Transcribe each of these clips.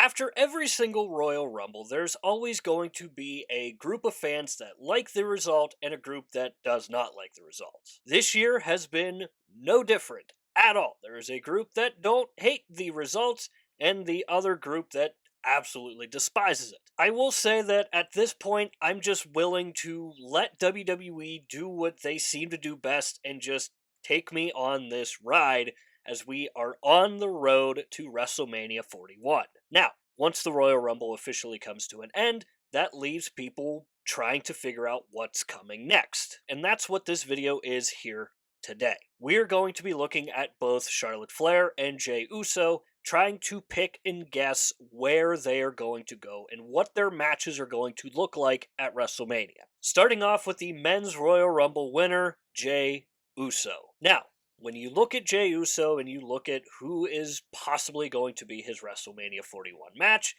After every single Royal Rumble, there's always going to be a group of fans that like the result and a group that does not like the result. This year has been no different at all. There is a group that don't hate the results and the other group that absolutely despises it. I will say that at this point, I'm just willing to let WWE do what they seem to do best and just take me on this ride as we are on the road to WrestleMania 41. Now, once the Royal Rumble officially comes to an end, that leaves people trying to figure out what's coming next. And that's what this video is here today. We're going to be looking at both Charlotte Flair and Jey Uso, trying to pick and guess where they are going to go and what their matches are going to look like at WrestleMania. Starting off with the Men's Royal Rumble winner, Jey Uso. Now, when you look at Jey Uso and you look at who is possibly going to be his WrestleMania 41 match,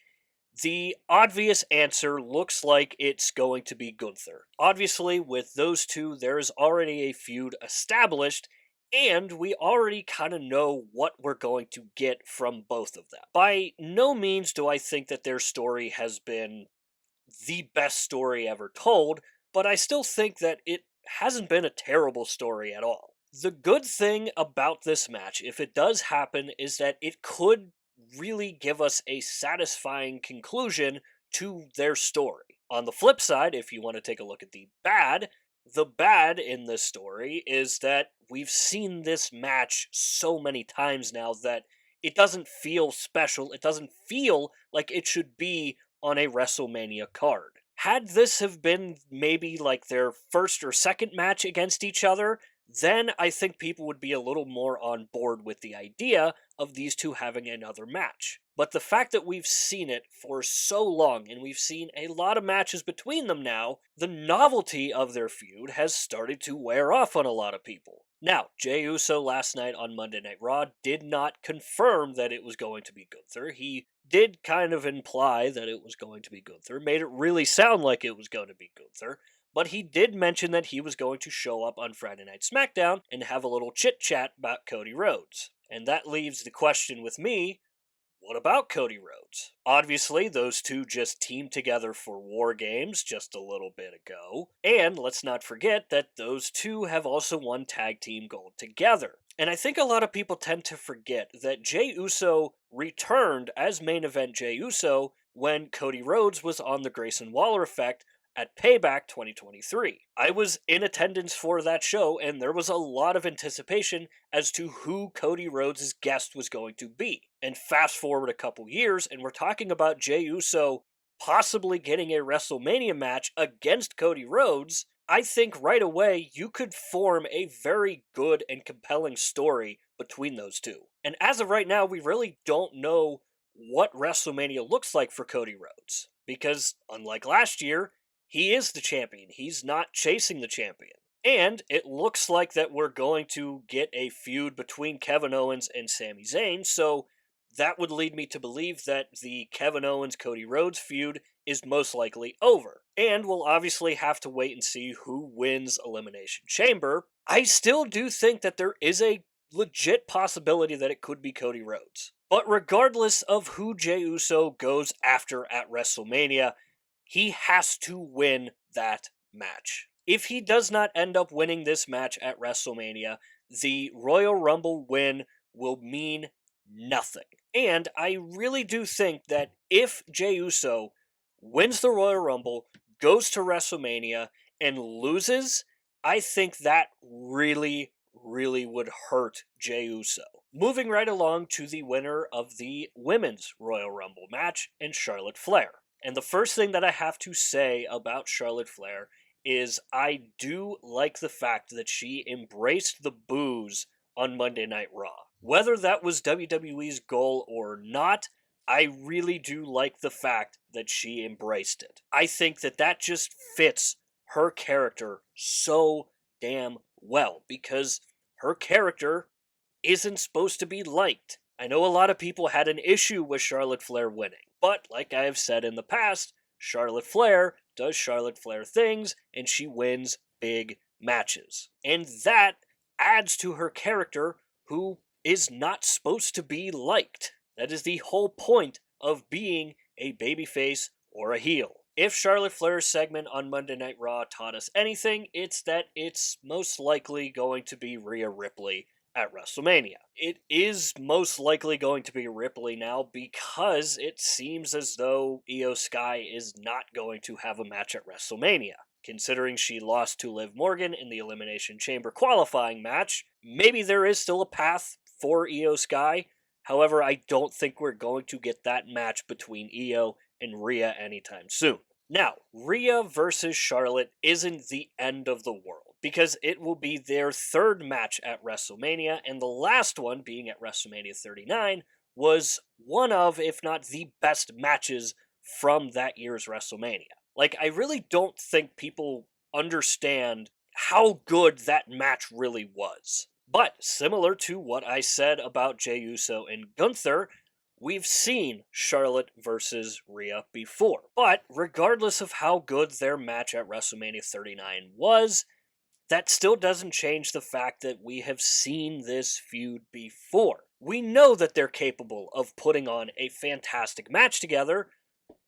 the obvious answer looks like it's going to be Gunther. Obviously, with those two, there's already a feud established, and we already kind of know what we're going to get from both of them. By no means do I think that their story has been the best story ever told, but I still think that it hasn't been a terrible story at all. The good thing about this match, if it does happen, is that it could really give us a satisfying conclusion to their story. On the flip side, if you want to take a look at the bad in this story is that we've seen this match so many times now that it doesn't feel special. It doesn't feel like it should be on a WrestleMania card. Had this have been maybe like their first or second match against each other, then I think people would be a little more on board with the idea of these two having another match. But the fact that we've seen it for so long and we've seen a lot of matches between them now, the novelty of their feud has started to wear off on a lot of people. Now, Jey Uso last night on Monday Night Raw did not confirm that it was going to be Gunther. He did kind of imply that it was going to be Gunther, made it really sound like it was going to be Gunther, but he did mention that he was going to show up on Friday Night SmackDown and have a little chit chat about Cody Rhodes. And that leaves the question with me, what about Cody Rhodes? Obviously, those two just teamed together for War Games just a little bit ago. And let's not forget that those two have also won Tag Team Gold together. And I think a lot of people tend to forget that Jey Uso returned as main event Jey Uso when Cody Rhodes was on the Grayson Waller effect at Payback 2023. I was in attendance for that show, and there was a lot of anticipation as to who Cody Rhodes' guest was going to be. And fast forward a couple years, and we're talking about Jey Uso possibly getting a WrestleMania match against Cody Rhodes. I think right away you could form a very good and compelling story between those two. And as of right now, we really don't know what WrestleMania looks like for Cody Rhodes. Because, unlike last year, he is the champion. He's not chasing the champion. And it looks like that we're going to get a feud between Kevin Owens and Sami Zayn, so that would lead me to believe that the Kevin Owens-Cody Rhodes feud is most likely over. And we'll obviously have to wait and see who wins Elimination Chamber. I still do think that there is a legit possibility that it could be Cody Rhodes. But regardless of who Jey Uso goes after at WrestleMania, he has to win that match. If he does not end up winning this match at WrestleMania, the Royal Rumble win will mean nothing. And I really do think that if Jey Uso wins the Royal Rumble, goes to WrestleMania, and loses, I think that really would hurt Jey Uso. Moving right along to the winner of the Women's Royal Rumble match, and Charlotte Flair. And the first thing that I have to say about Charlotte Flair is I do like the fact that she embraced the boos on Monday Night Raw. Whether that was WWE's goal or not, I really do like the fact that she embraced it. I think that that just fits her character so damn well, because her character isn't supposed to be liked. I know a lot of people had an issue with Charlotte Flair winning, but like I have said in the past, Charlotte Flair does Charlotte Flair things, and she wins big matches. And that adds to her character, who is not supposed to be liked. That is the whole point of being a babyface or a heel. If Charlotte Flair's segment on Monday Night Raw taught us anything, it's that it's most likely going to be Rhea Ripley at WrestleMania. It is most likely going to be Ripley now because it seems as though Io Sky is not going to have a match at WrestleMania. Considering she lost to Liv Morgan in the Elimination Chamber qualifying match, maybe there is still a path for Io Sky. However, I don't think we're going to get that match between Io and Rhea anytime soon. Now, Rhea versus Charlotte isn't the end of the world, because it will be their third match at WrestleMania, and the last one, being at WrestleMania 39, was one of, if not the best matches from that year's WrestleMania. Like, I really don't think people understand how good that match really was. But, similar to what I said about Jey Uso and Gunther, we've seen Charlotte versus Rhea before. But regardless of how good their match at WrestleMania 39 was, that still doesn't change the fact that we have seen this feud before. We know that they're capable of putting on a fantastic match together,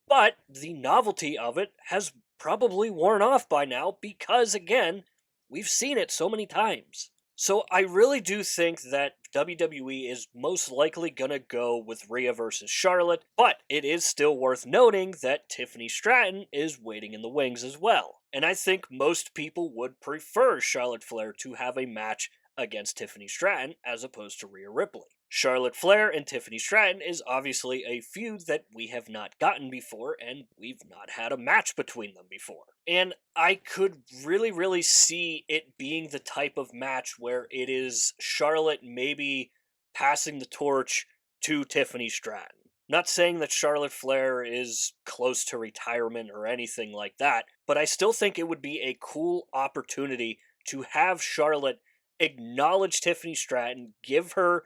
but the novelty of it has probably worn off by now because, again, we've seen it so many times. So I really do think that WWE is most likely going to go with Rhea versus Charlotte, but it is still worth noting that Tiffany Stratton is waiting in the wings as well. And I think most people would prefer Charlotte Flair to have a match against Tiffany Stratton as opposed to Rhea Ripley. Charlotte Flair and Tiffany Stratton is obviously a feud that we have not gotten before, and we've not had a match between them before. And I could really see it being the type of match where it is Charlotte maybe passing the torch to Tiffany Stratton. Not saying that Charlotte Flair is close to retirement or anything like that, but I still think it would be a cool opportunity to have Charlotte acknowledge Tiffany Stratton, give her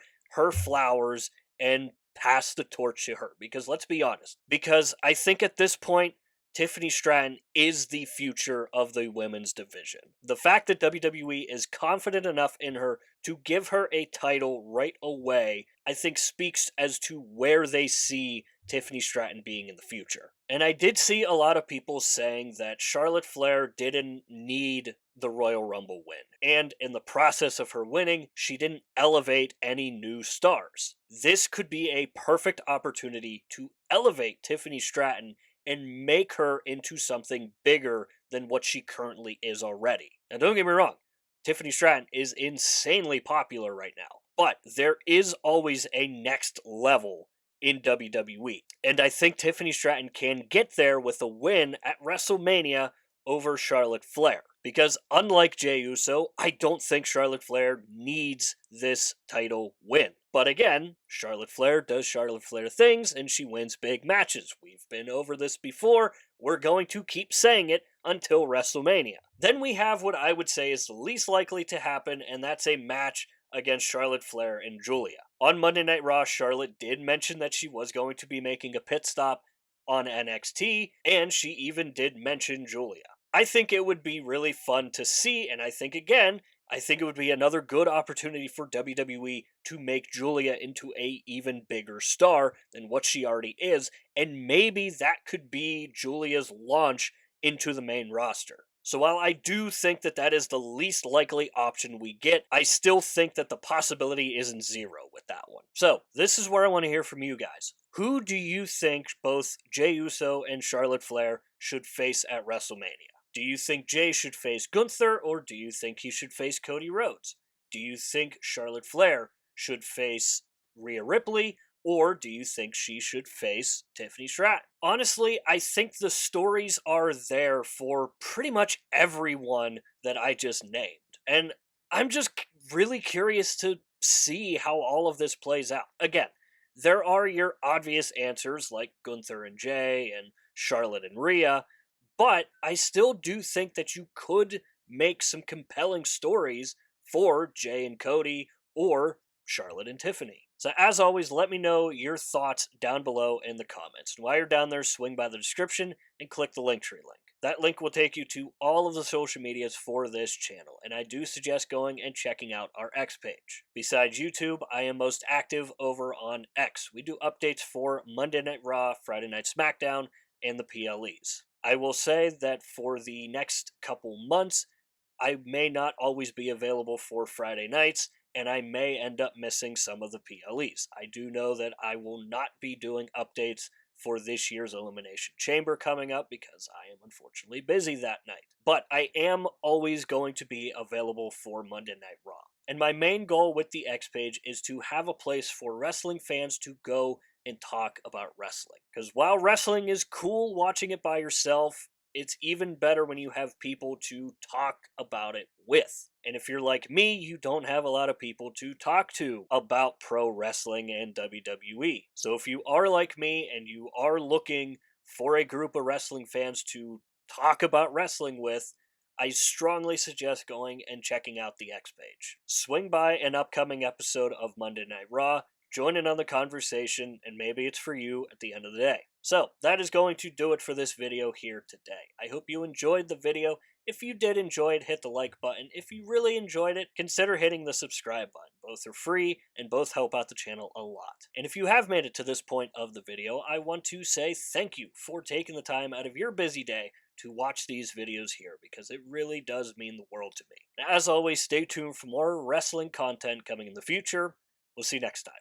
flowers, and pass the torch to her. Because let's be honest, because I think at this point, Tiffany Stratton is the future of the women's division. The fact that WWE is confident enough in her to give her a title right away, I think speaks as to where they see Tiffany Stratton being in the future. And I did see a lot of people saying that Charlotte Flair didn't need the Royal Rumble win. And in the process of her winning, she didn't elevate any new stars. This could be a perfect opportunity to elevate Tiffany Stratton and make her into something bigger than what she currently is already. Now, don't get me wrong, Tiffany Stratton is insanely popular right now, but there is always a next level in WWE. And I think Tiffany Stratton can get there with a win at WrestleMania over Charlotte Flair. Because unlike Jey Uso, I don't think Charlotte Flair needs this title win. But again, Charlotte Flair does Charlotte Flair things, and she wins big matches. We've been over this before. We're going to keep saying it until WrestleMania. Then we have what I would say is the least likely to happen, and that's a match against Charlotte Flair and Julia. On Monday Night Raw, Charlotte did mention that she was going to be making a pit stop on NXT, and she even did mention Julia. I think it would be really fun to see, and I think it would be another good opportunity for WWE to make Julia into a even bigger star than what she already is, and maybe that could be Julia's launch into the main roster. So while I do think that that is the least likely option we get, I still think that the possibility isn't zero with that one. So this is where I want to hear from you guys. Who do you think both Jey Uso and Charlotte Flair should face at WrestleMania? Do you think Jey should face Gunther, or do you think he should face Cody Rhodes? Do you think Charlotte Flair should face Rhea Ripley, or do you think she should face Tiffany Stratton? Honestly, I think the stories are there for pretty much everyone that I just named. And I'm just really curious to see how all of this plays out. Again, there are your obvious answers like Gunther and Jey and Charlotte and Rhea, but I still do think that you could make some compelling stories for Jey and Cody or Charlotte and Tiffany. So as always, let me know your thoughts down below in the comments. And while you're down there, swing by the description and click the Linktree link. That link will take you to all of the social medias for this channel, and I do suggest going and checking out our X page. Besides YouTube, I am most active over on X. We do updates for Monday Night Raw, Friday Night SmackDown, and the PLEs. I will say that for the next couple months, I may not always be available for Friday nights, and I may end up missing some of the PLEs. I do know that I will not be doing updates for this year's Elimination Chamber coming up because I am unfortunately busy that night. But I am always going to be available for Monday Night Raw. And my main goal with the X page is to have a place for wrestling fans to go and talk about wrestling. Because while wrestling is cool watching it by yourself, it's even better when you have people to talk about it with. And if you're like me, you don't have a lot of people to talk to about pro wrestling and WWE. So if you are like me and you are looking for a group of wrestling fans to talk about wrestling with, I strongly suggest going and checking out the X page. Swing by an upcoming episode of Monday Night Raw, join in on the conversation, and maybe it's for you at the end of the day. So, that is going to do it for this video here today. I hope you enjoyed the video. If you did enjoy it, hit the like button. If you really enjoyed it, consider hitting the subscribe button. Both are free, and both help out the channel a lot. And if you have made it to this point of the video, I want to say thank you for taking the time out of your busy day to watch these videos here, because it really does mean the world to me. Now, as always, stay tuned for more wrestling content coming in the future. We'll see you next time.